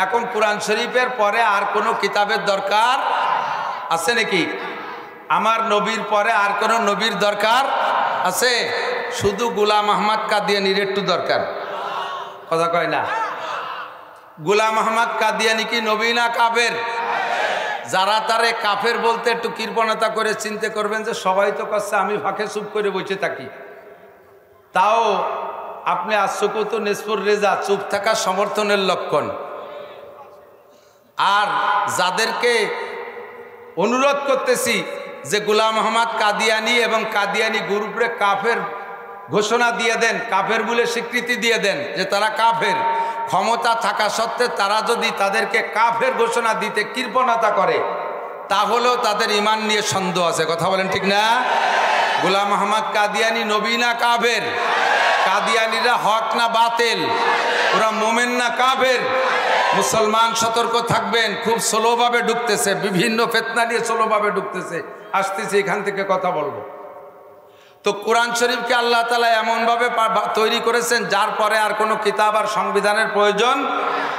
এখন কোরআন শরীফের পরে আর কোনো কিতাবের দরকার আছে নাকি? আমার নবীর পরে আর কোনো নবীর দরকার আছে? শুধু গোলাম আহমদ কাদিয়ানির একটু দরকার, কথা কয় না? গোলাম আহমদ কাদিয়ানি কি নবী না কাফের? যারা তারে কাফের বলতে একটু কৃপণতা করে চিন্তা করবেন যে সবাই তো করছে, আমি ফাঁকে চুপ করে বসে থাকি। তাও আপনি আশকুত নিসফুর রেজা, চুপ থাকা সমর্থনের লক্ষণ। আর যাদেরকে অনুরোধ করতেছি যে গোলাম আহমদ কাদিয়ানি এবং কাদিয়ানি গ্রুপে কাফের ঘোষণা দিয়ে দেন, কাফের বলে স্বীকৃতি দিয়ে দেন যে তারা কাফের, ক্ষমতা থাকা সত্ত্বে তারা যদি তাদেরকে কাফের ঘোষণা দিতে কৃপণতা করে তাহলেও তাদের ঈমান নিয়ে সন্দেহ আছে, কথা বলেন ঠিক না? গোলাম আহমদ কাদিয়ানি নবী না কাফের? কাদিয়ানিরা হক না বাতিল? ওরা মোমেন না কাফের? মুসলমান সতর্ক থাকবেন, খুব স্লোভাবে ঢুকতেছে, বিভিন্ন ফিতনা নিয়ে স্লোভাবে ঢুকতেছে। আসতেছে, এখান থেকে কথা বলবো। তো কোরআন শরীফকে আল্লাহ তাআলা এমনভাবে তৈরি করেছেন যার পরে আর কোনো কিতাব আর সংবিধানের প্রয়োজন।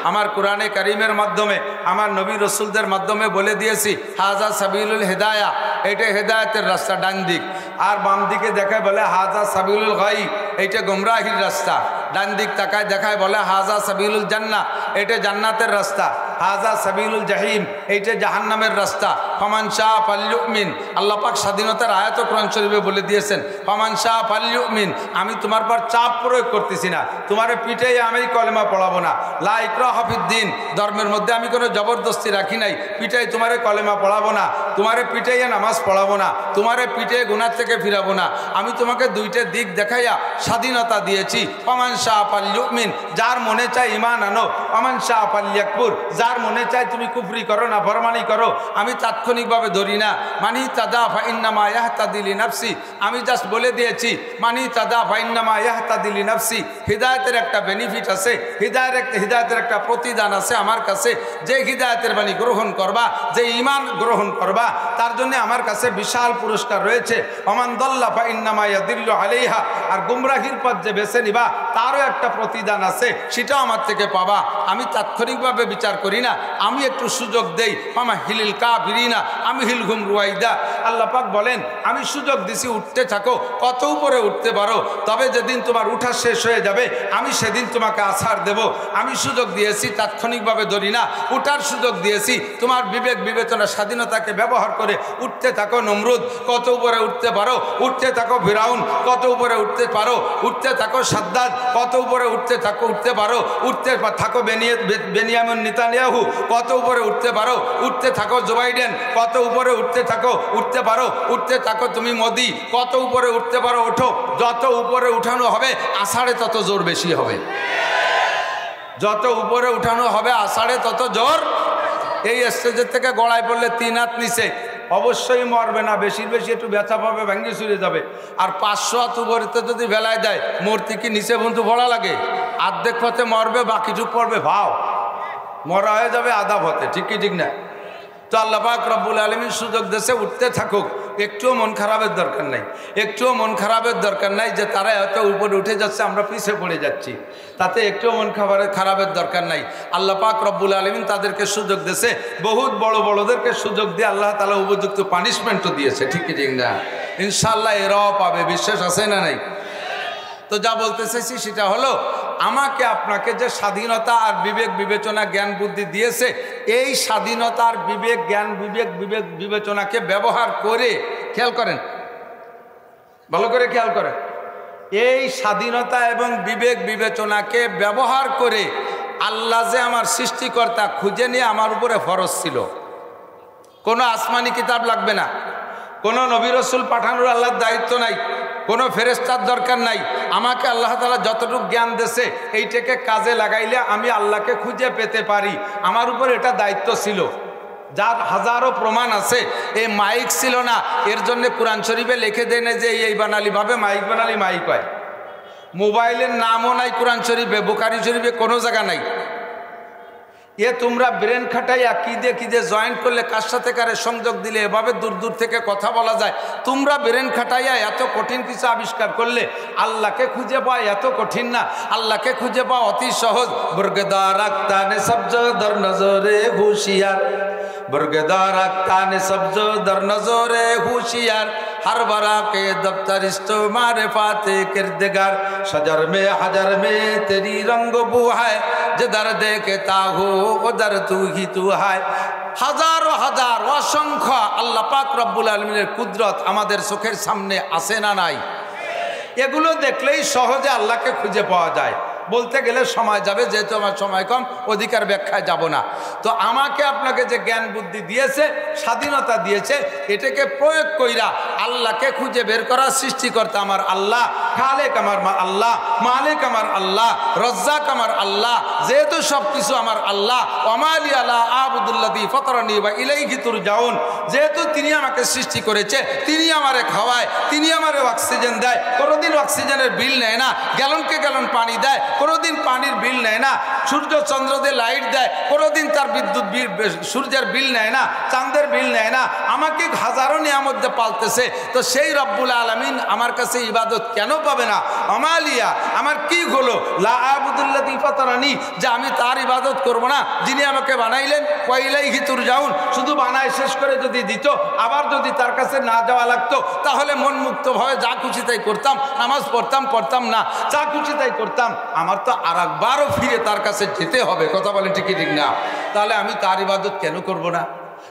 আমার কোরআনে কারিমের মাধ্যমে, আমার নবী রসুলদের মাধ্যমে বলে দিয়েছি হাজা সাবিলুল হেদায়া, এটা হেদায়তের রাস্তা ডান দিক। আর বাম দিকে দেখায় বলে হাজা সাবিলুল গাই, এইটা গুমরাহির রাস্তা। ডান দিক তাকায় দেখায় বলে হাজা সাবিলুল জান্নাহ, এটা জান্নাতের রাস্তা। হাজা সাবিলুল জাহিম, এইটা জাহান্নামের রাস্তা। ফামান শাহ ফালইউমিন, আল্লাহ পাক স্বাধীনতার আয়াত কোরআন শরীফে বলে দিয়েছেন ফামান শাহ ফালইউমিন। আমি তোমার পর চাপ প্রয়োগ করতেছি না, তোমারে পিঠেই আমি কলেমা পড়াবো না। লা ইকরাহা ফিদ্দিন, ধর্মের মধ্যে আমি কোনো জবরদস্তি রাখি নাই। পিঠেই তোমারে কলেমা পড়াবো না, তোমারে পিঠেই নামাজ পড়াবো না, তোমারে পিঠে গুনাহ থেকে ফিরাবো না। আমি তোমাকে দুইটা দিক দেখাইয়া স্বাধীনতা দিয়েছি। ফামান শাহ ফালইউমিন, যার মনে চায় ঈমান আনো। ফামান শাহ ফালইয়াকফুর, যার মনে চায় তুমি কুফরি করো না ফরমানি করো। আমি তাৎক্ষণিকভাবে ধরি না। মানি তাদা ফাইন্নামা ইয়াহতাদি লিনাফসি, আমি জাস্ট বলে দিয়েছি মানি তাদা ফাইন্নামা ইয়াহতাদি লিনাফসি। হিদায়াতের একটা বেনিফিট আছে, হিদায়াতের একটা প্রতিদান আছে আমার কাছে। যে হিদায়াতের বাণী গ্রহণ করবা, যে ঈমান গ্রহণ করবা, তার জন্য আমার কাছে বিশাল পুরস্কার রয়েছে। ওমান দাল্লা ফাইন্নামা ইয়াদিল্লু আলাইহা, আর গুমরাহির পথ যে বেছে নিবা তারও একটা প্রতিদান আছে, সেটাও আমার থেকে পাবা। আমি তাৎক্ষণিকভাবে বিচার করি না, আমি একটু সুযোগ দেই। মামা হিলিল কাফিরিনা আমি হিলহুম রুয়াইদা। আল্লাহ পাক বলেন আমি সুযোগ দিছি, উঠতে থাকো, কত উপরে উঠতে পারো। তবে যেদিন তোমার উঠা শেষ হয়ে যাবে আমি সেদিন তোমাকে আছাড় দেব। আমি সুযোগ দিয়েছি, তাৎক্ষণিকভাবে ধরি না। উঠার সুযোগ দিয়েছি, তোমার বিবেক বিবেচনা স্বাধীনতাকে ব্যবহার করে উঠতে থাকো। নমরুদ, কত উপরে উঠতে পারো, উঠতে থাকো। ফিরাউন, কত উপরে উঠতে পারো, উঠতে থাকো। সাদ্দাদ, কত উপরে উঠতে থাকো, উঠতে পারো, উঠতে থাকো। বেনিয়ামিন নেতানিয়াহু, কত উপরে উঠতে পারো, উঠতে থাকো। জো বাইডেন, কত উপরে উঠতে থাকো, উঠতে পারো, উঠতে থাকো। তুমি মোদি, কত উপরে উঠতে পারো, ওঠো। যত উপরে উঠানো হবে আষাঢ়ে তত জোর বেশি হবে। যত উপরে উঠানো হবে আষাঢ়ে তত জোর। এই স্টেজের থেকে গড়ায় পড়লে 3 হাত নিচে অবশ্যই মরবে না, বেশি বেশি একটু ব্যথা পাবে, ভেঙে চুরে যাবে। আর 500 হাত উপরেতে যদি বেলায় দেয়, মূর্তি কি নিচে বন্ধু ভরা লাগে? অর্ধেক পথে মরবে, বাকিটুক পড়বে ভাও, মরা হয়ে যাবে আধা পথে। ঠিক কি ঠিক না? তো আল্লাহ পাক রব্বুল আলামিন সুযোগ দেশে উঠতে থাকুক, একটুও মন খারাপের দরকার নাই, একটুও মন খারাপের দরকার নাই যে তারা এত উপরে উঠে যাচ্ছে আমরা পিছিয়ে পড়ে যাচ্ছি, তাতে একটুও মন খারাপের দরকার নাই। আল্লাহ পাক রব্বুল আলামিন তাদেরকে সুযোগ দেশে, বহুত বড় বড়দেরকে সুযোগ দিয়ে আল্লাহ তাআলা উপযুক্ত পানিশমেন্টও দিয়েছে। ঠিক কি ঠিক না? ইনশাআল্লাহ এরাও পাবে, বিশ্বাস আছে না নাই? তো যা বলতে চাইছি সেটা হলো, আমাকে আপনাকে যে স্বাধীনতা আর বিবেক বিবেচনা জ্ঞান বুদ্ধি দিয়েছে, এই স্বাধীনতা আর বিবেক জ্ঞান বিবেক বিবেচনাকে ব্যবহার করে, খেয়াল করেন, ভালো করে খেয়াল করেন, এই স্বাধীনতা এবং বিবেক বিবেচনাকে ব্যবহার করে আল্লাহ যে আমার সৃষ্টিকর্তা খুঁজে নিয়ে আমার উপরে ফরজ ছিল। কোনো আসমানি কিতাব লাগবে না, কোনো নবী রাসূল পাঠানোর আল্লাহর দায়িত্ব নাই, কোনো ফেরেশতার দরকার নাই। আমাকে আল্লাহ তাআলা যতটুকু জ্ঞান দিয়েছে এইটাকে কাজে লাগাইলে আমি আল্লাহকে খুঁজে পেতে পারি, আমার উপর এটা দায়িত্ব ছিল। যার হাজারো প্রমাণ আছে। এই মাইক ছিল না, এর জন্য কোরআন শরীফে লিখে দেন যে এই বানালি ভাবে মাইক বানালি মাইক হয়। মোবাইলের নামও নাই কোরআন শরীফে, বুখারী শরীফে কোনো জায়গা নাই। তোমরা ব্রেন খাটাইয়া কি দিয়ে জয়েন্ট করলে কার সাথে কারে সংযোগ দিলে এভাবে দূর দূর থেকে কথা বলা যায়, তোমরা ব্রেন খাটাইয়া এত কঠিন কিছু আবিষ্কার করলে আল্লাহকে খুঁজে পাওয়া এত কঠিন না, আল্লাহকে খুঁজে পাওয়া অতি সহজ। বর্গেদার আক্তানে সবজ দর নজরে হুশিয়ার, बरगदार कान सब्ज दर नजोरे होशियार, हर बरा के दफ्तर इस्तो मारिफाते किरदगार, शजर में हजर में तेरी रंग बू है, जिधर देखता हो उधर तू ही तू है। হাজারো হাজার অসংখ্য আল্লাহ পাক রব্বুল আলামিনের কুদরত আমাদের চোখের সামনে আছে না নাই? এগুলো দেখলেই সহজে আল্লাহকে খুঁজে পাওয়া যায়। বলতে গেলে সময় যাবে, যেহেতু আমার সময় কম, অধিকার ব্যাখ্যায় যাব না। তো আমাকে আপনাকে যে জ্ঞান বুদ্ধি দিয়েছে, স্বাধীনতা দিয়েছে, এটাকে প্রয়োগ কইরা আল্লাহকে খুঁজে বের করার সৃষ্টিকর্তা আমার আল্লাহ, খালেক আমার আল্লাহ, মালিক আমার আল্লাহ, রজ্জাক আমার আল্লাহ, যেহেতু সব কিছু আমার আল্লাহ। ওমালি আলা আবুদুল্লাযী ফাতারানি ওয়া ইলাইহি তুরজাউন, যেহেতু তিনি আমাকে সৃষ্টি করেছে, তিনি আমারে খাওয়ায়, তিনি আমারে অক্সিজেন দেয়, কোনোদিন অক্সিজেনের বিল নেয় না, গ্যালনকে গ্যালন পানি দেয়, কোনোদিন পানির বিল নেয় না, সূর্য চন্দ্র দিয়ে লাইট দেয়, কোনোদিন তার বিদ্যুৎ বিল, সূর্যের বিল নেয় না, চাঁদের বিল নেয় না, আমাকে হাজারো নিয়ামত দিয়ে পালতেছে। তো সেই রব্বুল আলামিন আমার কাছে ইবাদত কেন পাবে না? আমালিয়া, আমার কি হলো লা আবুদুল্লাযী ফাতারানি, যে আমি তার ইবাদত করব না যিনি আমাকে বানাইলেন? ওয়া ইলাইহি তুরজাউন, শুধু বানায় শেষ করে যদি দিত, আবার যদি তার কাছে না যাওয়া লাগতো, তাহলে মন মুক্তভাবে যা খুশি তাই করতাম, নামাজ পড়তাম না, যা খুশি তাই করতাম। আমার তো আর একবারও ফিরে তার কাছে যেতে হবে, কথা বলেন ঠিক ঠিক না? তাহলে আমি তার ইবাদত কেন করব না?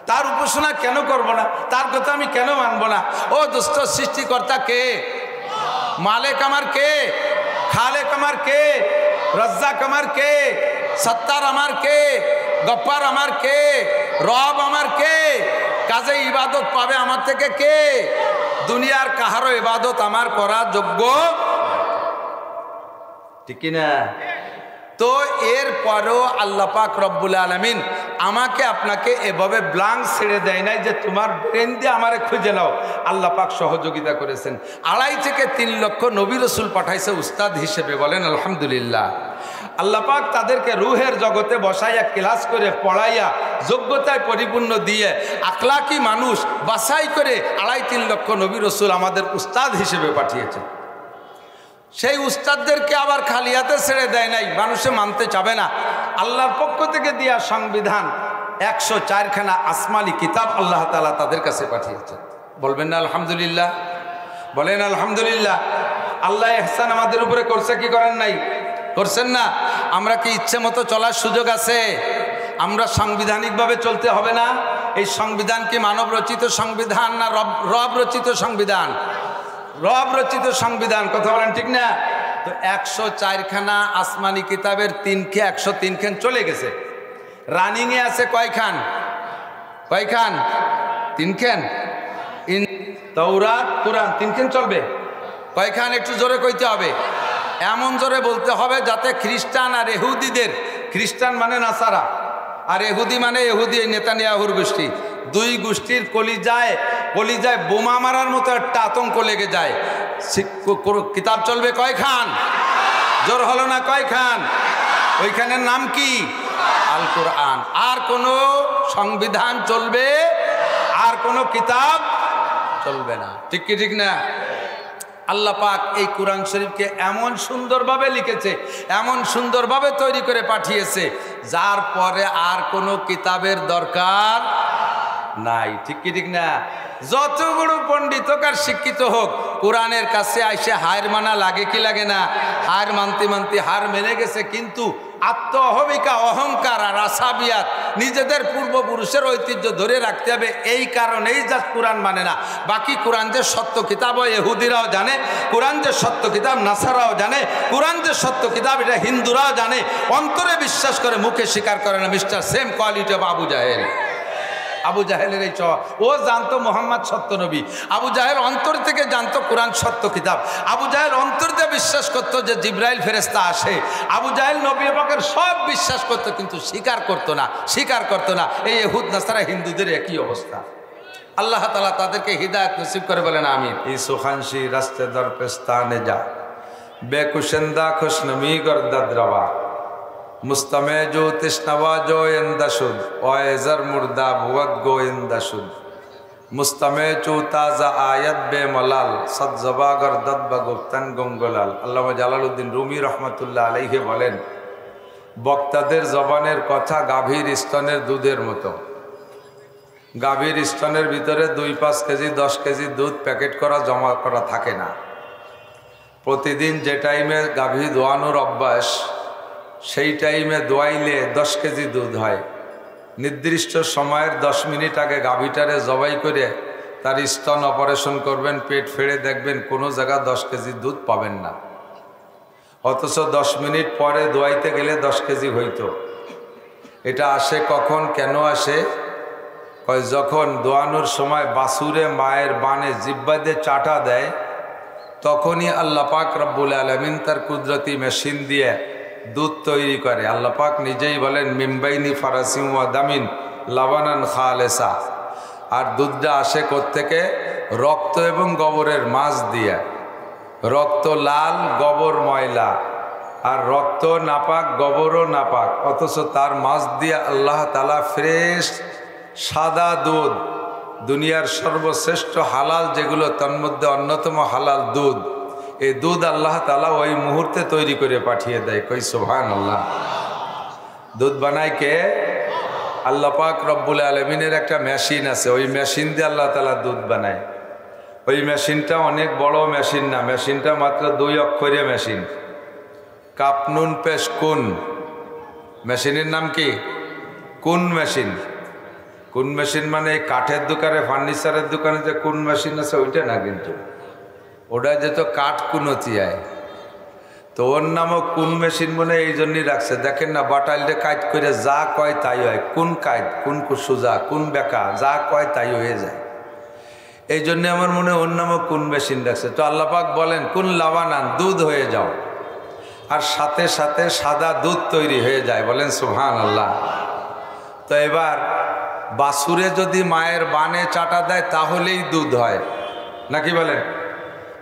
তার উপাসনা কেন করব না? তার কথা আমি কেন মানব না? ও দোস্ত, সৃষ্টিকর্তা কে? মালিক আমার কে? খালেক আমার কে? রজ্জাক আমার কে? সত্তার আমার কে? গফ্ফার আমার কে? রব আমার কে? কাজে ইবাদত পাবে আমার থেকে কে? দুনিয়ার কাহারও ইবাদত আমার করার যোগ্য, ঠিক না? তো এরপরেও আল্লাহ পাক রব্বুল আলামিন আমাকে আপনাকে এভাবে ব্লাঙ্ক ছেড়ে দেয় নাই যে তোমার ব্রেন দিয়ে আমারে খুঁজে নাও। আল্লাহ পাক সহযোগিতা করেছেন। 2.5 থেকে 3 লক্ষ নবী রাসূল পাঠাইছে উস্তাদ হিসেবে, বলেন আলহামদুলিল্লাহ। আল্লাহ পাক তাদেরকে রুহের জগতে বসাইয়া ক্লাস করে পড়াইয়া যোগ্যতায় পরিপূর্ণ দিয়ে আখলাকি মানুষ বাছাই করে 2.5-3 লক্ষ নবী রাসূল আমাদের উস্তাদ হিসেবে পাঠিয়েছেন। সেই উস্তাদদেরকে আবার খালি হাতে ছেড়ে দেয় নাই, মানুষে মানতে চাবে না। আল্লাহর পক্ষ থেকে দেয়া সংবিধান 104খানা আসমানি কিতাব আল্লাহ তাআলা তাদের কাছে পাঠিয়েছেন। বলবেন না আলহামদুলিল্লাহ? বলেন আলহামদুলিল্লাহ। আল্লাহ ইহসান আমাদের উপরে করছে কি করেন নাই? করছেন না? আমরা কি ইচ্ছে মতো চলার সুযোগ আছে? আমরা সাংবিধানিকভাবে চলতে হবে না? এই সংবিধান কি মানব রচিত সংবিধান না রব রচিত সংবিধান? রব রচিত সংবিধান, কথা বলেন ঠিক না? তো 104খানা আসমানি কিতাবের 103 খান চলে গেছে। রানিংয়ে আছে কয়খান? 3 খান। তাওরাত কুরআন 3 খান চলবে। কয়খান? একটু জোরে কইতে হবে, এমন জোরে বলতে হবে যাতে খ্রিস্টান আর ইহুদিদের, খ্রিস্টান মানে নাসারা আর ইহুদি মানে ইহুদি নেতানিয়াহুর গোষ্ঠী, 2 গোষ্ঠীর কলিজায় বোমা মারার মতো একটা আতঙ্ক লেগে যায়। কিতাব চলবে কয়খান? জোর হলো না, কয়খান? ওইখানের নাম কি? আল কোরআন। আর কোনো সংবিধান চলবে, আর কোনো কিতাব চলবে না, ঠিক কি ঠিক না? আল্লাহ পাক এই কোরআন শরীফকে এমন সুন্দরভাবে লিখেছে, এমন সুন্দরভাবে তৈরি করে পাঠিয়েছে, যার পরে আর কোনো কিতাবের দরকার নাই, ঠিক কি ঠিক না? যত বড় পণ্ডিত হোক আর শিক্ষিত হোক, কোরআনের কাছে আইসে হার মানা লাগে কি লাগে না? হার মানতে হার মেনে গেছে, কিন্তু আত্ম অহমিকা, অহংকার আর আসাবিয়াত, নিজেদের পূর্বপুরুষের ঐতিহ্য ধরে রাখতে হবে। এই কারণেই যা কোরআন মানে না। বাকি কোরআন যে সত্য কিতাব ইহুদিরাও জানে, কোরআন যে সত্য কিতাব নাসারাও জানে, কোরআন যে সত্য কিতাব এটা হিন্দুরাও জানে, অন্তরে বিশ্বাস করে, মুখে স্বীকার করে না। Mister same quality of Abu জাহেল। আবু জাহেলের এই ও জানতো মোহাম্মদ সত্য নবী। আবু জাহেল অন্তর থেকে জানতো কোরআন সত্য কিতাব। আবু জাহেল অন্তর দিয়ে বিশ্বাস করতো যে জিব্রাইল ফেরেশতা আসে। আবু জাহেল নবী পাকের সব বিশ্বাস করতো, কিন্তু স্বীকার করতো না। এই ইহুদ নাসারা হিন্দুদের একই অবস্থা। আল্লাহ তাআলা তাদেরকে হিদায়াত নসিব করে, বলেন আমিন। এই সুখানশি রাস্তে দর পেস্তানে যা বেকুশেন্দা খুশনমি গর্দাদ রওয়া মুস্তামে জো তৃষ্ণাবা জোয়েন্দাসুদ ওয়েজার মুর্দা ভুয়াদ গোয়েন্দাসুদ মুস্তামে চু তাজা আয়াত বে মলাল সৎজবা গরদত বা গুপ্তান গঙ্গলাল। আল্লামা জালালউদ্দিন রুমি রহমতুল্লাহ আলাইহি বলেন, বক্তাদের জবানের কথা গাভীর স্তনের দুধের মতো। গাভীর স্তনের ভিতরে 2-5 কেজি 10 কেজি দুধ প্যাকেট করা জমা করা থাকে না। প্রতিদিন যে টাইমে গাভী দোয়ানোর অভ্যাস, সেই টাইমে দোয়াইলে 10 কেজি দুধ হয়। নির্দিষ্ট সময়ের 10 মিনিট আগে গাভীটারে জবাই করে তার স্তন অপারেশন করবেন, পেট ফেড়ে দেখবেন কোনো জায়গা 10 কেজি দুধ পাবেন না। অথচ 10 মিনিট পরে দোয়াইতে গেলে 10 কেজি হইতো। এটা আসে কখন, কেন আসে? যখন দোয়ানোর সময় বাছুরে মায়ের বানে জিহ্বা দিয়ে চাটা দেয়, তখনই আল্লাহ পাক রব্বুল আলামিন তার কুদরতি মেশিন দিয়ে দুধ তৈরি করে। আল্লাহ পাক নিজেই বলেন, মিমবাইনি ফারাসিম ওয়া দামিন লাবানান খালেসা। আর দুধটা আসে কোত্থেকে? রক্ত এবং গোবরের মাছ দিয়ে। রক্ত লাল, গোবর ময়লা, আর রক্ত নাপাক, গোবরও নাপাক, অথচ তার মাছ দিয়ে আল্লাহ তাআলা ফ্রেশ সাদা দুধ, দুনিয়ার সর্বশ্রেষ্ঠ হালাল যেগুলো, তার মধ্যে অন্যতম হালাল দুধ, এই দুধ আল্লাহ তাআলা ওই মুহূর্তে তৈরি করে পাঠিয়ে দেয়। কই সুবহানাল্লাহ। দুধ বানায় কে? আল্লাহ পাক রব্বুল আলামিনের একটা মেশিন আছে, ওই মেশিন দিয়ে আল্লাহ তাআলা দুধ বানায়। ওই মেশিনটা অনেক বড় মেশিন না, মেশিনটা মাত্র 2 অক্ষরের মেশিন, কাপ নুন পেশ কুন। মেশিনের নাম কি? কুন মেশিন। কুন মেশিন মানে এই কাঠের দোকানে, ফার্নিচারের দোকানে যে কুন মেশিন আছে ওইটা না, কিন্তু ওটা যেত কাঠ কুনতিয়ায়, তো ওর নামও কুন মেশিন মনে এই জন্যই রাখছে। দেখেন না, বাটাইলটা কাজ করে যা কয় তাই হয়, কোন কাজ, কোন সুজা, কোন বেকা, যা কয় তাই হয়ে যায়। এই জন্য আমার মনে ওর নামও কুন মেশিন রাখছে। তো আল্লাহ পাক বলেন, কুন লাবানান, দুধ হয়ে যাও, আর সাথে সাথে সাদা দুধ তৈরি হয়ে যায়। বলেন সুবহানাল্লাহ। তো এবার বাছুরে যদি মায়ের বানে চাটা দেয় তাহলেই দুধ হয়, নাকি বলেন?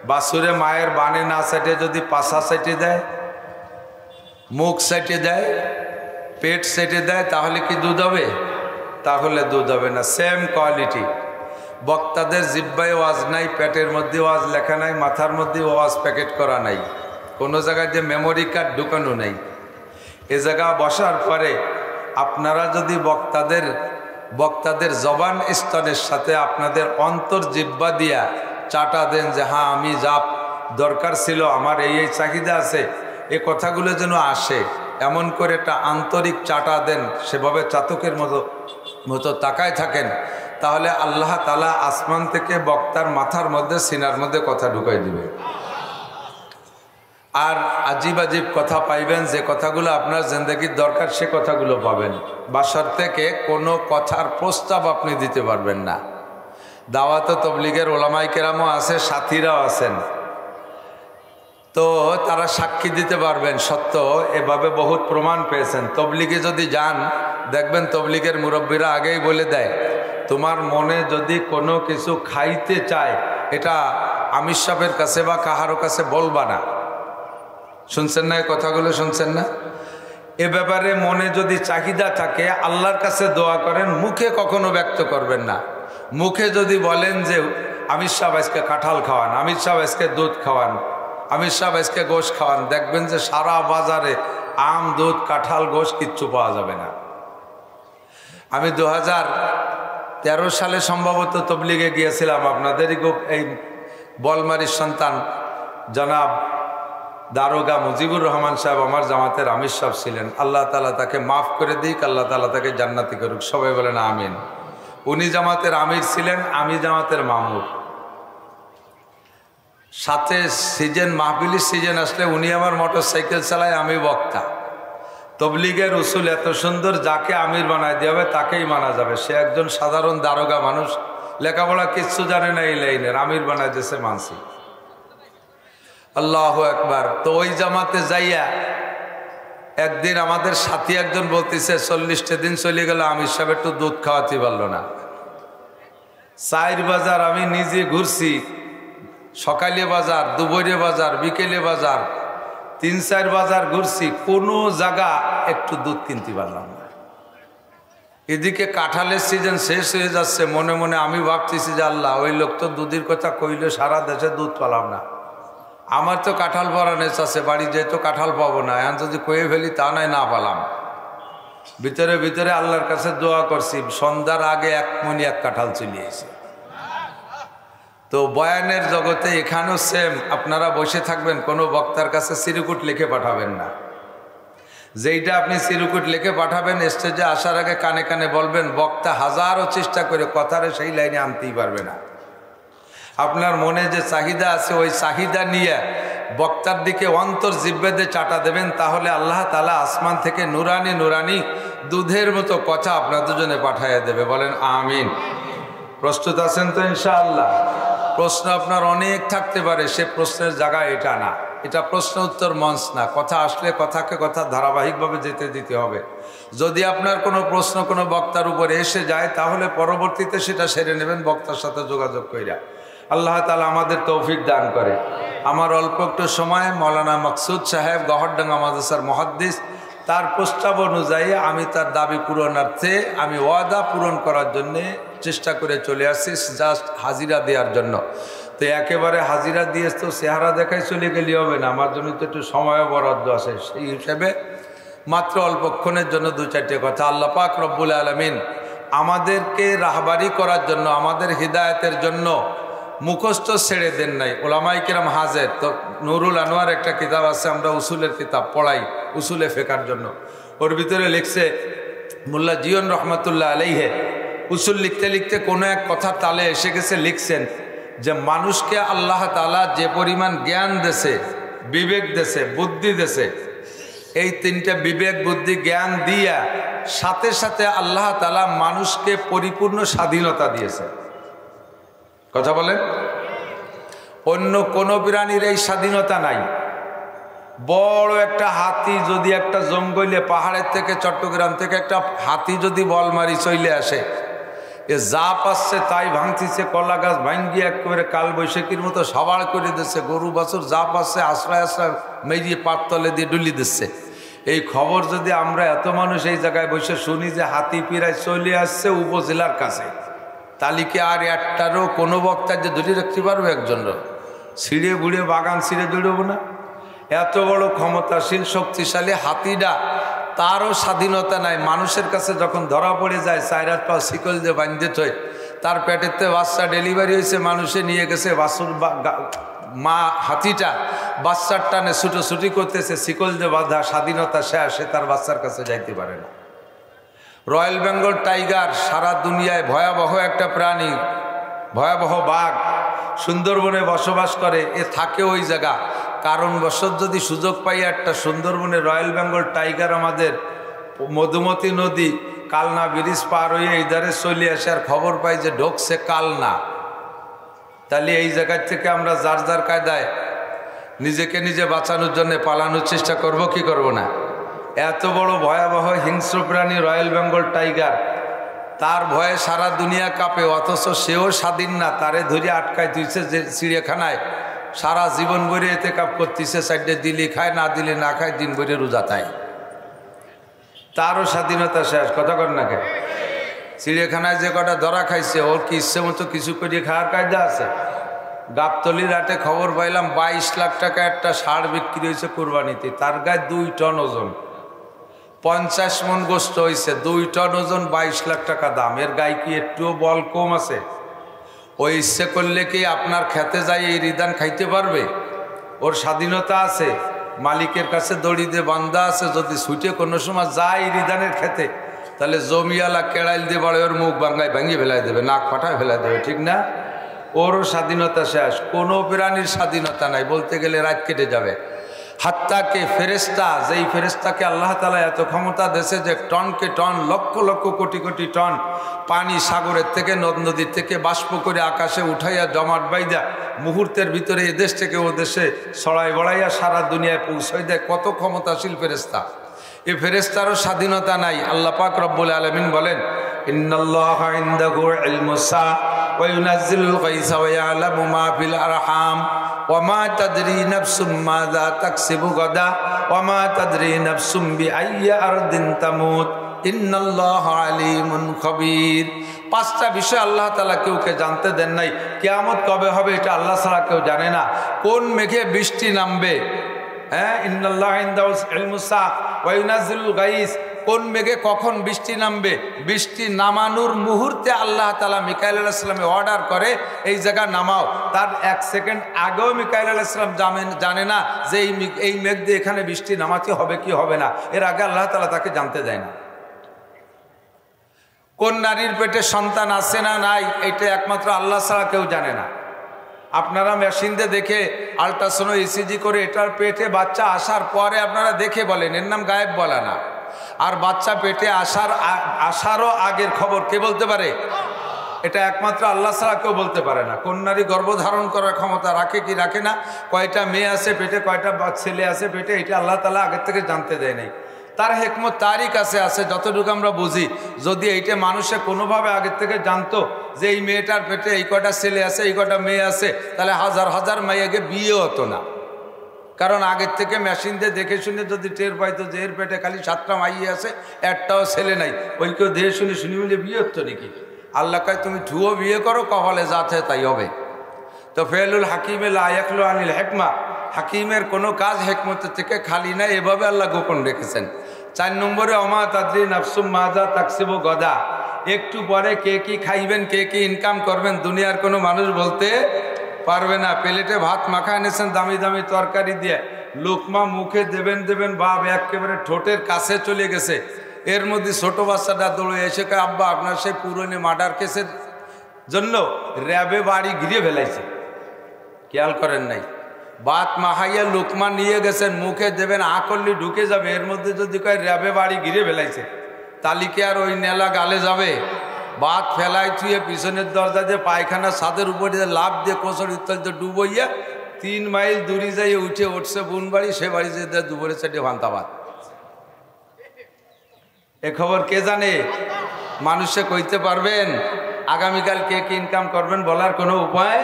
বাছুরে মায়ের বানে না সাইটে যদি পাছা সাইটে দেয়, মুখ সাইটে দেয়, পেট সাইটে দেয়, তাহলে কি দুধ হবে? তাহলে দুধ হবে না। Same quality. বক্তাদের জিহ্বায় ওয়াজ নাই, পেটের মধ্যে ওয়াজ লেখা নাই, মাথার মধ্যে ওয়াজ প্যাকেট করা নাই, কোনো জায়গায় যে মেমোরি কার্ড ঢুকানো নাই। এ জায়গা বসার পরে আপনারা যদি বক্তাদের জবান স্তনের সাথে আপনাদের অন্তর জিহ্বা দিয়া চাটা দেন যে হ্যাঁ, আমি যা দরকার ছিল, আমার এই চাহিদা আছে, এই কথাগুলো যেন আসে, এমন করে একটা আন্তরিক চাটা দেন, সেভাবে চাতকের মতো তাকায় থাকেন, তাহলে আল্লাহ তাআলা আসমান থেকে বক্তার মাথার মধ্যে, সিনার মধ্যে কথা ঢুকাই দিবে। আর আজিব আজিব কথা পাইবেন, যে কথাগুলো আপনার জিন্দেগির দরকার সে কথাগুলো পাবেন। বাসার থেকে কোনো কথার প্রস্তাব আপনি দিতে পারবেন না। দাওয়াত তবলিগের ওলামায়ে কেরামও আছে, সাথীরাও আছেন, তো তারা সাক্ষী দিতে পারবেন সত্য। এভাবে বহুত প্রমাণ পেয়েছেন। তবলিগে যদি যান, দেখবেন তবলিগের মুরব্বীরা আগেই বলে দেয়, তোমার মনে যদি কোনো কিছু খাইতে চায়, এটা আমির সাহেবের কাছে বা কাহারো কাছে বলবা না। শুনছেন না এই কথাগুলো? শুনছেন না? এ ব্যাপারে মনে যদি চাহিদা থাকে, আল্লাহর কাছে দোয়া করেন, মুখে কখনো ব্যক্ত করবেন না। মুখে যদি বলেন যে আমির সাহেব আজকে কাঁঠাল খাওয়ান, আমির সাহেব আজকে দুধ খাওয়ান, আমির সাহেব আজকে গোশ খাওয়ান, দেখবেন যে সারা বাজারে আম, দুধ, কাঁঠাল, গোশ কিচ্ছু পাওয়া যাবে না। আমি 2013 সালে সম্ভবত তবলিগে গিয়েছিলাম। আপনাদেরই এই বলমারির সন্তান জনাব দারোগা মুজিবুর রহমান সাহেব আমার জামাতের আমির সাহেব ছিলেন। আল্লাহ তাআলা তাকে মাফ করে দিক, আল্লাহ তাআলা তাকে জান্নাতি করুক, সবাই বলেন আমিন। উনি জামাতের আমির ছিলেন, আমি জামাতের মামুর। সাথে সিজন, মাহফিলির সিজন আসলে উনি আমার মোটর সাইকেল চালায়, আমি বক্তা। তবলিগের উসুল এত সুন্দর, যাকে আমির বানায় দেওয়া হবে তাকেই মানা যাবে। সে একজন সাধারণ দারোগা মানুষ, লেখাপড়া কিচ্ছু জানে না, এই লাইনের আমির বানায় দিয়েছে মানসি। আল্লাহু আকবার। তো ওই জামাতে যাইয়া একদিন আমাদের সাথী একজন বলতেছে, 40টা দিন চলে গেল, আমির সাহেব একটু দুধ খাওয়াতে পারলো না। 4 বাজার আমি নিজে ঘুরছি, সকালে বাজার, দুপুরে বাজার, বিকেলে বাজার, 3-4 বাজার ঘুরছি, কোনো জায়গা একটু দুধ কিনতে পারলাম না। এদিকে কাঁঠালের সিজন শেষ হয়ে যাচ্ছে, মনে মনে আমি ভাবতেছি যে আল্লাহ, ওই লোক তো দুধের কথা কইলে সারা দেশে দুধ পেলাম না, আমার তো কাঁঠাল পরানেস আছে, বাড়ি যেহেতু কাঁঠাল পাবো না, এখন যদি কয়ে ফেলি তা নয় না পেলাম। ভিতরে ভিতরে আল্লাহর কাছে দোয়া করছি, সন্ধ্যার আগে 1 মণ 1 কাঁঠাল চলে এসে। তো বয়ানের জগতে এখানেও সেম, আপনারা বসে থাকবেন, কোনো বক্তার কাছে চিরকুট লিখে পাঠাবেন না। যেইটা আপনি চিরকুট লিখে পাঠাবেন, স্টেজে আসার আগে কানে কানে বলবেন, বক্তা হাজারো চেষ্টা করে কথারে সেই লাইনে আনতেই পারবে না। আপনার মনে যে চাহিদা আছে, ওই চাহিদা নিয়ে বক্তার দিকে অন্তর জিব্বেদে চাটা দেবেন, তাহলে আল্লাহ তাআলা আসমান থেকে নুরানি নুরানি দুধের মতো কথা আপনার দুজনে পাঠাইয়া দেবে। বলেন আমিন। প্রস্তুত আছেন তো ইনশাআল্লাহ? প্রশ্ন আপনার অনেক থাকতে পারে, সে প্রশ্নের জায়গা এটা না, এটা প্রশ্ন উত্তর মঞ্চ না। কথা আসলে কথাকে কথা ধারাবাহিকভাবে যেতে দিতে হবে। যদি আপনার কোনো প্রশ্ন কোনো বক্তার উপরে এসে যায়, তাহলে পরবর্তীতে সেটা সেরে নেবেন বক্তার সাথে যোগাযোগ কইরা। আল্লাহ তাআলা আমাদের তৌফিক দান করে। আমার অল্প একটু সময় মৌলানা মকসুদ সাহেব গহরডাঙ্গা মাদ্রাসার মুহাদ্দিস, তার প্রস্তাব অনুযায়ী আমি তার দাবি পূরণার্থে আমি ওয়াদা পূরণ করার জন্যে চেষ্টা করে চলে আসছি, জাস্ট হাজিরা দেওয়ার জন্য। তো একেবারে হাজিরা দিয়ে তো চেহারা দেখাই চলে গেলে হবে না, আমার জন্য তো একটু সময়ও বরাদ্দ আছে। সেই হিসেবে মাত্র অল্পক্ষণের জন্য 2-4টে কথা। আল্লাহ পাক রব্বুল আলামিন আমাদেরকে রাহবারি করার জন্য, আমাদের হিদায়তের জন্য মুখস্থ ছেড়ে দেন নাই। ওলামায়ে কেরাম হাজের। তো নুরুল আনোয়ার একটা কিতাব আছে, আমরা উসুলের কিতাব পড়াই উসুলে ফেকার জন্য, ওর ভিতরে লিখছে মোল্লা জিয়ন রহমতুল্লাহ আলাইহে, উসুল লিখতে লিখতে কোনো এক কথা তালে এসে গেছে, লিখছেন যে মানুষকে আল্লাহ তাআলা যে পরিমাণ জ্ঞান দেছে, বিবেক দেছে, বুদ্ধি দেছে, এই 3টে বিবেক বুদ্ধি জ্ঞান দিয়া সাথে সাথে আল্লাহ তাআলা মানুষকে পরিপূর্ণ স্বাধীনতা দিয়েছে। কথা বলেন, অন্য কোনো প্রাণীর এই স্বাধীনতা নাই। বড় একটা হাতি যদি একটা জঙ্গলে পাহাড়ের থেকে চট্টগ্রাম থেকে একটা হাতি যদি বল মারি চলে আসে, এ যা পাচ্ছে তাই ভাঙতিছে, কলা গাছ ভাঙ্গি একেবারে কাল বৈশাখীর মতো সাবাড় করে দিচ্ছে, গরু বাছুর যা পাচ্ছে আশ্রয় আশ্রয় মেরিয়ে পাততলে দিয়ে ডুলি দিচ্ছে। এই খবর যদি আমরা এত মানুষ এই জায়গায় বসে শুনি যে হাতি পিরায় চলে আসছে উপজেলার কাছে, তালিকে আর একটারও কোনো বক্তা যে ধরে রাখতে পারবে একজনও? ছিঁড়ে বুড়ে বাগান ছিঁড়ে দৌড়ব না? এত বড় ক্ষমতাশীল শক্তিশালী হাতিটা, তারও স্বাধীনতা নাই। মানুষের কাছে যখন ধরা পড়ে যায়, 4 পা শিকল দিয়ে বাঁধতে হয়, তার পেটেতে বাচ্চা ডেলিভারি হয়েছে, মানুষে নিয়ে গেছে, বাছুর মা হাতিটা বাচ্চার টানে ছুটোছুটি করতেছে, শিকল দিয়ে বাঁধা, স্বাধীনতা শেষ, সে তার বাচ্চার কাছে যাইতে পারে না। রয়্যাল বেঙ্গল টাইগার সারা দুনিয়ায় ভয়াবহ একটা প্রাণী, ভয়াবহ বাঘ, সুন্দরবনে বসবাস করে, এ থাকে ওই জায়গা। কারণবশত যদি সুযোগ পাই একটা সুন্দরবনে রয়্যাল বেঙ্গল টাইগার আমাদের মধুমতি নদী কালনা ব্রিজ পার হয়ে এই ধারে চলে আসে, আর খবর পাই যে ঢোকছে কালনা, তাহলে এই জায়গার থেকে আমরা যার যার কায়দায় নিজেকে নিজে বাঁচানোর জন্য পালানোর চেষ্টা করব কি করব না? এত বড় ভয়াবহ হিংস্র প্রাণী রয়্যাল বেঙ্গল টাইগার, তার ভয়ে সারা দুনিয়া কাঁপে, অথচ সেও স্বাধীন না, তারে ধরে আটকায় দিয়েছে যে চিড়িয়াখানায়, সারা জীবন ভরে এতে কাপ করতেছে, সাইডে দিলে খায়, না দিলে না খায়, দিন ভরে রোজা তাই, তারও স্বাধীনতা শেষ। কথা কর না কেন? চিড়িয়াখানায় যে কটা ধরা খাইছে, ওর কি ইচ্ছে মতো কিছু করে খাওয়ার কায়দা আছে? গাবতলির হাটে খবর পাইলাম 22 লাখ টাকা একটা ষাঁড় বিক্রি হয়েছে কোরবানিতে, তার গায়ে 2 টন ওজন, 50 মণ গোস্ত হয়েছে, 2 টন ওজন, 22 লাখ টাকা দাম। এর গায়ে কি একটুও বল কম আছে? ওই ইচ্ছে করলে কি আপনার খেতে যাই এই রিদান খাইতে পারবে? ওর স্বাধীনতা আছে, মালিকের কাছে দড়ি দিয়ে বান্ধা আছে, যদি ছুটে কোনো সময় যায় রিদানের খেতে, তাহলে জমিওয়ালা কেড়াইল দিয়ে বড় ওর মুখ ভাঙিয়ে ফেলাই দেবে, নাক ফাটায় ফেলাই দেবে, ঠিক না? ওরও স্বাধীনতা শেষ। কোনো প্রাণীর স্বাধীনতা নাই, বলতে গেলে রাত কেটে যাবে। হাত্তাকে ফেরেস্তা, যেই ফেরেস্তাকে আল্লাহ তাআলা এত ক্ষমতা দেশে যে টনকে টন, লক্ষ লক্ষ কোটি কোটি টন পানি সাগরের থেকে নদ নদীর থেকে বাষ্প করে আকাশে উঠাইয়া জমাট বাইদা মুহূর্তের ভিতরে এদেশ থেকে ও দেশে ছড়াই বড়াইয়া সারা দুনিয়ায় পৌঁছাই দেয়, কত ক্ষমতাশীল ফেরেস্তা। এই ফেরেস্তারও স্বাধীনতা নাই। আল্লাহ পাক রব্বুল আলামিন বলেন, ইন্নাল্লাহা ইনদাহু ইলমুস সাআ ওয়া ইউনাজ্জিলুল গায়সা ওয়া ইয়ালামু মা ফিল আরহাম। ওয়ামা তাদরি নাফসুম মাযা তাকসিবু গাদা ওয়ামা তাদরি নাফসুম বিআইয়ি আরদিন তামুত ইন্নাল্লাহা আলিমুন খবীর। পাঁচটা বিষয় আল্লাহ তাআলা কেউকে জানতে দেন নাই। কিয়ামত কবে হবে এটা আল্লাহ ছাড়া কেউ জানে না। কোন মেঘে বৃষ্টি নামবে, হ্যাঁ, ইন্নাল্লাহা ইনদাহু ইলমুস সাআ ওয়া ইউনাজ্জিলুল গায়স, কোন মেঘে কখন বৃষ্টি নামবে, বৃষ্টি নামানোর মুহূর্তে আল্লাহ তাআলা মিকাইল আলাইহিস সালামে অর্ডার করে এই জায়গা নামাও। তার 1 সেকেন্ড আগেও মিকাইল আলাইহিস সালাম জানে না যে এই মেঘ দিয়ে এখানে বৃষ্টি নামাতে হবে কি হবে না। এর আগে আল্লাহ তাআলা তাকে জানতে দেয় না। কোন নারীর পেটে সন্তান আছে না নাই এটা একমাত্র আল্লাহ ছাড়া কেউ জানে না। আপনারা মেশিন দিয়ে দেখে আল্ট্রাসাউন্ড ইসিজি করে এটার পেটে বাচ্চা আসার পরে আপনারা দেখে বলেন, এর নাম গায়েব বলা না। আর বাচ্চা পেটে আসারও আগের খবর কে বলতে পারে? এটা একমাত্র আল্লাহ ছাড়া কেউ বলতে পারে না। কোন নারী গর্ভধারণ করার ক্ষমতা রাখে কি রাখে না, কয়টা মেয়ে আছে পেটে, কয়টা ছেলে আছে পেটে, এটা আল্লাহ তাআলা আগের থেকে জানতে দেয় নাই। তার হিকমত তারই কাছে আছে যতটুকু আমরা বুঝি। যদি এইটা মানুষে কোনোভাবে আগের থেকে জানতো যে এই মেয়েটার পেটে এই কয়টা ছেলে আছে এই কয়টা মেয়ে আছে, তাহলে হাজার হাজার মেয়েকে বিয়ে হতো না। কারণ আগের থেকে মেশিন দিয়ে দেখে শুনে যদি টের পাইতো যে এর পেটে খালি 7টা মাইয়ে আছে, একটাও ছেলে নাই, ওই কেউ দেখে শুনে মিলে বিয়ে হতো নাকি? আল্লাহ কয় তুমি ঠুয়ো বিয়ে করো, কপালে যাতে তাই হবে। তো ফেলুল হাকিমে লা ইয়াখলু আনিল হিকমা, হাকিমের কোনো কাজ হিকমতের থেকে খালি না, এভাবে আল্লাহ গোপন রেখেছেন। 4 নম্বরে ওমা তাদরি নাফসুম মাযা তাকসিবু গাদা, একটু পরে কে কি খাইবেন, কে কি ইনকাম করবেন দুনিয়ার কোনো মানুষ বলতে পারবে না। প্লেটে ভাত মাখা এনেছেন দামি দামি তরকারি দিয়ে, লোকমা মুখে দেবেন বাপ একেবারে ঠোঁটের কাছে চলে গেছে। এর মধ্যে ছোট বাচ্চাটা দৌড়ে এসে কয় আব্বা আপনার সেই পুরনো মার্ডার কেসের জন্য র্যাবে বাড়ি ঘিরে ফেলাইছে, খেয়াল করেন নাই। ভাত মাখাইয়া লোকমা নিয়ে গেছেন, মুখে দেবেন আকল্লি ঢুকে যাবে, এর মধ্যে যদি কয় র্যাবে বাড়ি ঘিরে ফেলাইছে, তালিকে আর ওই নেলা গালে যাবে? ভাত ফেলাই থুয়ে পিছনের দরজা দিয়ে পায়খানা ছাদের উপরে লাভ দিয়ে কোচর ইত্যাদি ডুবইয়া 3 মাইল দূরে যাইয়ে উঠছে বোন বাড়ি, সে বাড়ি যে দুপুরে 4টে ভান্তা ভাত। এ খবর কে জানে? মানুষে কইতে পারবেন? আগামীকাল কে কি ইনকাম করবেন বলার কোনো উপায়?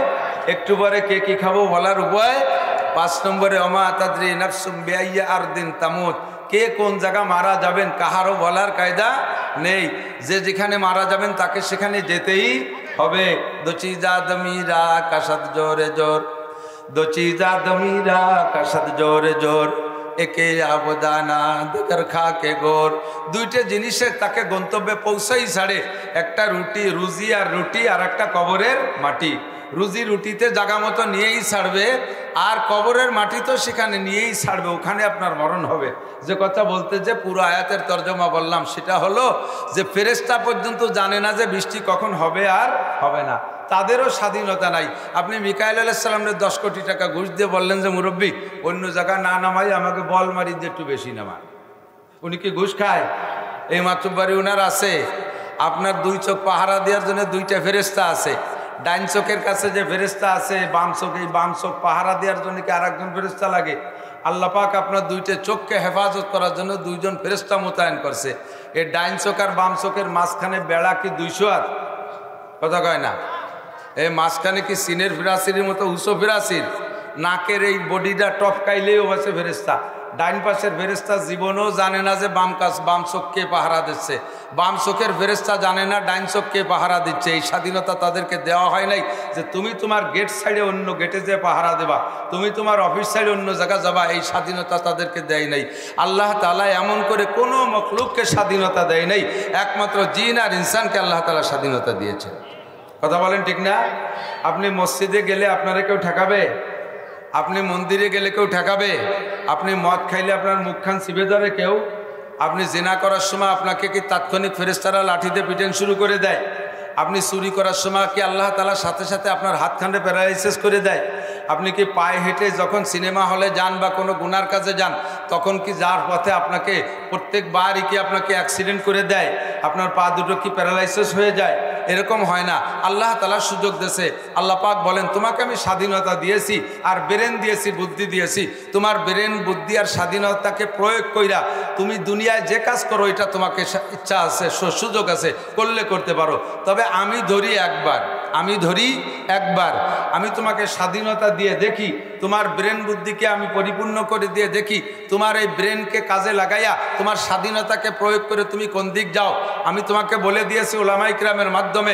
একটু পরে কে কি খাবো বলার উপায়? 5 নম্বরে ওমা তাদরি নাফসুম বিআইয়ি আরদিন তামুত, কে কোন জায়গা মারা যাবেন কাহারও বলার কায়দা নেই। যে যেখানে মারা যাবেন তাকে সেখানে যেতেই হবে। দো চিজা দমিরা কাসাদ জোরে জোর, দো চিজা দমিরা কাসাদ জোরে জোর, একে আবদানা দেখার খাকে গোর। 2টে জিনিসের তাকে গন্তব্যে পৌঁছাই ছাড়ে, একটা রুজি আর রুটি, আর একটা কবরের মাটি। রুজি রুটিতে জায়গা মতো নিয়েই ছাড়বে, আর কবরের মাটি তো সেখানে নিয়েই ছাড়বে, ওখানে আপনার মরণ হবে। যে কথা বলতে যে পুরো আয়াতের তর্জমা বললাম সেটা হলো যে ফেরেশতা পর্যন্ত জানে না যে বৃষ্টি কখন হবে আর হবে না, তাদেরও স্বাধীনতা নাই। আপনি মিকাইল আলাইহিস সালামের 10 কোটি টাকা ঘুষ দিয়ে বললেন যে মুরব্বী অন্য জায়গা না নামাই আমাকে বল মারি দিয়ে একটু বেশি নামা, উনি কি ঘুষ খায়? এই মাতুব্বারি উনার আছে। আপনার 2 চোখ পাহারা দেওয়ার জন্য 2টা ফেরেশতা আছে। ডাইন চোখের কাছে যে ফেরেশতা আছে, বাম চোখ, এই বাম চোখ পাহারা দেওয়ার জন্য কি আর একজন ফেরেশতা লাগে? আল্লাহ পাক আপনার 2টে চোখকে হেফাজত করার জন্য 2 জন ফেরেশতা মোতায়েন করছে। এই ডাইন চোখ আর বাম চোখের মাঝখানে বেড়া কি 200 হাত? কথা কয় না? এই মাঝখানে কি সিনের ফিরাসির মতো উঁচু ফিরাসির? নাকের এই বডিটা টপকাইলেও আছে ফেরেশতা। ডাইন পাশের ফেরেশতা জীবনেও জানে না যে বাম চোখকে পাহারা দিচ্ছে, বাম চোখের ফেরেশতা জানে না ডাইন চোখকে পাহারা দিচ্ছে। এই স্বাধীনতা তাদেরকে দেওয়া হয় নাই যে তুমি তোমার গেট সাইডে অন্য গেটে যে পাহারা দেবা, তুমি তোমার অফিস সাইডে অন্য জায়গা যাবা, এই স্বাধীনতা তাদেরকে দেয় নাই। আল্লাহ তাআলা এমন করে কোনো মখলুককে স্বাধীনতা দেয় নাই, একমাত্র জিন আর ইনসানকে আল্লাহ তাআলা স্বাধীনতা দিয়েছে। কথা বলেন ঠিক না? আপনি মসজিদে গেলে আপনারা কেউ ঠেকাবে? আপনি মন্দিরে গেলে কেউ ঠেকাবে? আপনি মদ খাইলে আপনার মুখখান চিপে ধরে কেউ? আপনি জিনা করার সময় আপনাকে কি তাৎক্ষণিক ফেরেশতারা লাঠিতে পিটেন শুরু করে দেয়? আপনি চুরি করার সময় কি আল্লাহ তাআলা সাথে সাথে আপনার হাতখান্ডে প্যারালাইসিস করে দেয়? আপনি কি পায়ে হেঁটে যখন সিনেমা হলে যান বা কোনো গুনার কাজে যান তখন কি যার পথে আপনাকে প্রত্যেকবারই কি আপনাকে অ্যাক্সিডেন্ট করে দেয়? আপনার পা দুটো কি প্যারালাইসিস হয়ে যায়? এরকম হয় না। আল্লাহ তাআলা সুযোগ দিয়েছে। আল্লাহ পাক বলেন তোমাকে আমি স্বাধীনতা দিয়েছি আর ব্রেন দিয়েছি, বুদ্ধি দিয়েছি। তোমার ব্রেন বুদ্ধি আর স্বাধীনতাকে প্রয়োগ কইরা তুমি দুনিয়ায় যে কাজ করো এটা তোমাকে ইচ্ছা আছে, সুযোগ আছে, করলে করতে পারো। তবে আমি ধরি একবার আমি ধরি একবার। আমি তোমাকে স্বাধীনতা দিয়ে দেখি, তোমার ব্রেন বুদ্ধিকে আমি পরিপূর্ণ করে দিয়ে দেখি, তোমার এই ব্রেনকে কাজে লাগাইয়া তোমার স্বাধীনতাকে প্রয়োগ করে তুমি কোন দিক যাও। আমি তোমাকে বলে দিয়েছি ওলামায়ে কেরামের মাধ্যমে।